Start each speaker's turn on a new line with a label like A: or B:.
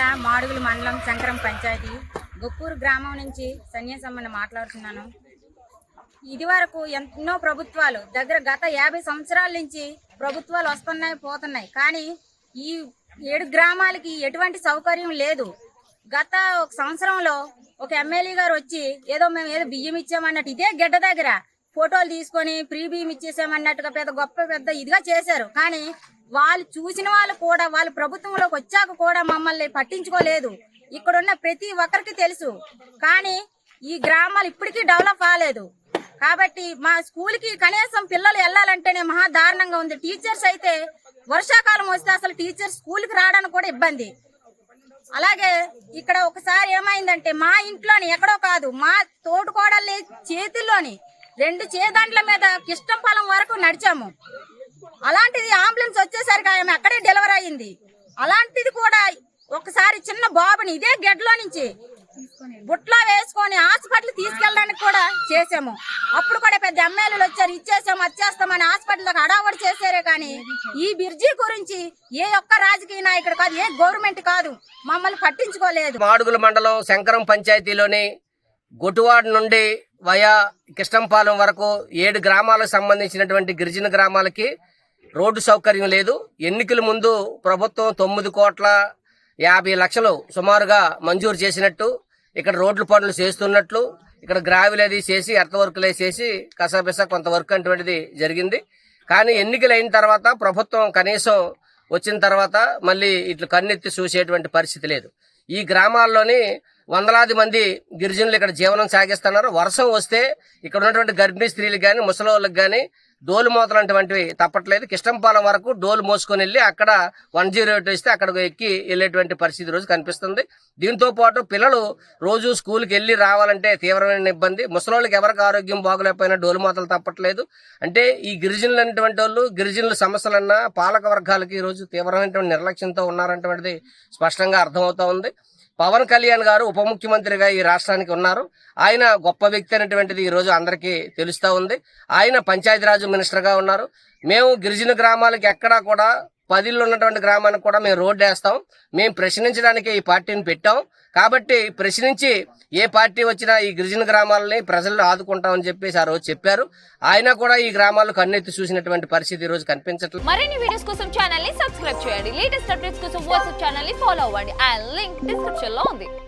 A: జిల్లా మాడుగుల మండలం శంకరం పంచాయతీ గొప్పూరు గ్రామం నుంచి సన్యాసమ్మని మాట్లాడుతున్నాను. ఇదివరకు ఎన్నో ప్రభుత్వాలు గత 50 సంవత్సరాల నుంచి ప్రభుత్వాలు వస్తున్నాయి పోతున్నాయి, కానీ ఈ 7 గ్రామాలకి ఎటువంటి సౌకర్యం లేదు. గత ఒక సంవత్సరంలో ఒక ఎమ్మెల్యే గారు వచ్చి మేము ఏదో బియ్యం ఇచ్చామన్నట్టు ఇదే గడ్డ దగ్గర ఫోటోలు తీసుకొని ఫ్రీ బియ్యం ఇచ్చేసామన్నట్టుగా పెద్ద ఇదిగా చేశారు. కానీ వాళ్ళు చూసిన వాళ్ళు కూడా వాళ్ళు ప్రభుత్వంలోకి వచ్చాక కూడా మమ్మల్ని పట్టించుకోలేదు. ఇక్కడున్న ప్రతి ఒక్కరికి తెలుసు, కానీ ఈ గ్రామాలు ఇప్పటికీ డెవలప్ కాలేదు. కాబట్టి మా స్కూల్కి కనీసం పిల్లలు వెళ్ళాలంటేనే మహా దారుణంగా ఉంది. టీచర్స్ అయితే వర్షాకాలం వస్తే అసలు టీచర్స్ స్కూల్కి రావడానికి కూడా ఇబ్బంది. అలాగే ఇక్కడ ఒకసారి ఏమైందంటే మా ఇంట్లోని ఎక్కడో కాదు, మా తోటకోడళ్ళ చేతుల్లోని 2 చేదండ్ల మీద కిష్టంపాలెం వరకు నడిచాము. అలాంటిది అంబులెన్స్ వచ్చేసరికి ఆమె అక్కడే డెలివరీ అయ్యింది. అలాంటిది కూడా ఒకసారి చిన్న బాబుని ఇదే గెడ్లో నుంచి బుట్లో వేసుకొని హాస్పిటల్ తీసుకెళ్ళడానికి కూడా చేసాము. అప్పుడు కూడా పెద్ద ఎమ్మెల్యేలు వచ్చారు, ఇచ్చేసాము వచ్చేస్తామని హాస్పిటల్ హడావడి చేశారే. కానీ ఈ బిర్జీ గురించి ఏ ఒక్క రాజకీయ నాయకుడు కాదు, ఏ గవర్నమెంట్ కాదు మమ్మల్ని పట్టించుకోలేదు.
B: మాడుగుల మండలం శంకరం పంచాయతీలోని గొటువాడ నుండి వయా కిష్టంపాలెం వరకు 7 గ్రామాలకు సంబంధించినటువంటి గిరిజన గ్రామాలకి రోడ్డు సౌకర్యం లేదు. ఎన్నికల ముందు ప్రభుత్వం 9,50,00,000 సుమారుగా మంజూరు చేసినట్టు, ఇక్కడ రోడ్ల పనులు చేస్తున్నట్లు, ఇక్కడ గ్రావిల్ అది చేసి ఎర్త్ వర్కులు వేసేసి కసాపిసా కొంత వర్క్ అటువంటిది జరిగింది. కానీ ఎన్నికలు అయిన తర్వాత ప్రభుత్వం కనీసం వచ్చిన తర్వాత మళ్ళీ ఇట్లా కన్నెత్తి చూసేటువంటి పరిస్థితి లేదు. ఈ గ్రామాల్లోని వందలాది మంది గిరిజనులు ఇక్కడ జీవనం సాగిస్తున్నారు. వర్షం వస్తే ఇక్కడ ఉన్నటువంటి గర్భిణీ స్త్రీలకు కానీ ముసలోళ్ళకి కానీ డోలు మోతలంటువంటివి తప్పట్లేదు. కిష్టంపాలెం వరకు డోలు మోసుకొని వెళ్ళి అక్కడ 108 ఇస్తే అక్కడికి ఎక్కి వెళ్ళేటువంటి పరిస్థితి రోజు కనిపిస్తుంది. దీంతో పాటు పిల్లలు రోజు స్కూల్కి వెళ్ళి రావాలంటే తీవ్రమైన ఇబ్బంది. ముసలోళ్ళకి ఎవరికి ఆరోగ్యం బాగోలేకపోయినా డోలు మోతలు తప్పట్లేదు. అంటే ఈ గిరిజనులు అనేటువంటి వాళ్ళు గిరిజనుల సమస్యలన్నా పాలక వర్గాలకి ఈరోజు తీవ్రమైనటువంటి నిర్లక్ష్యంతో ఉన్నారంటువంటిది స్పష్టంగా అర్థమవుతా ఉంది. పవన్ కళ్యాణ్ గారు ఉప ముఖ్యమంత్రిగా ఈ రాష్ట్రానికి ఉన్నారు. ఆయన గొప్ప వ్యక్తి అనేటువంటిది ఈ రోజు అందరికీ తెలుస్తా ఉంది. ఆయన పంచాయతీరాజ్ మినిస్టర్ గా ఉన్నారు. మేము గిరిజన గ్రామాలకి ఎక్కడా కూడా 10 ఉన్నటువంటి గ్రామానికి కూడా మేము రోడ్డు వేస్తాం. మేము ప్రశ్నించడానికి ఈ పార్టీని పెట్టాం. కాబట్టి ప్రశ్నించి ఏ పార్టీ వచ్చినా ఈ గిరిజన గ్రామాలని ప్రజలు ఆదుకుంటామని చెప్పేసి ఆ రోజు చెప్పారు. ఆయన కూడా ఈ గ్రామాలకు కన్నెత్తి చూసినటువంటి పరిస్థితి ఈ రోజు కనిపించట్లేదు.
C: మరిన్ని వీడియోస్ కోసం ఛానల్ ని సబ్స్క్రైబ్ చేయండి. లేటెస్ట్ అప్డేట్స్ కోసం వాట్సాప్ ఛానల్ ని ఫాలో అవ్వండి. ఆ లింక్ డిస్క్రిప్షన్ లో ఉంది.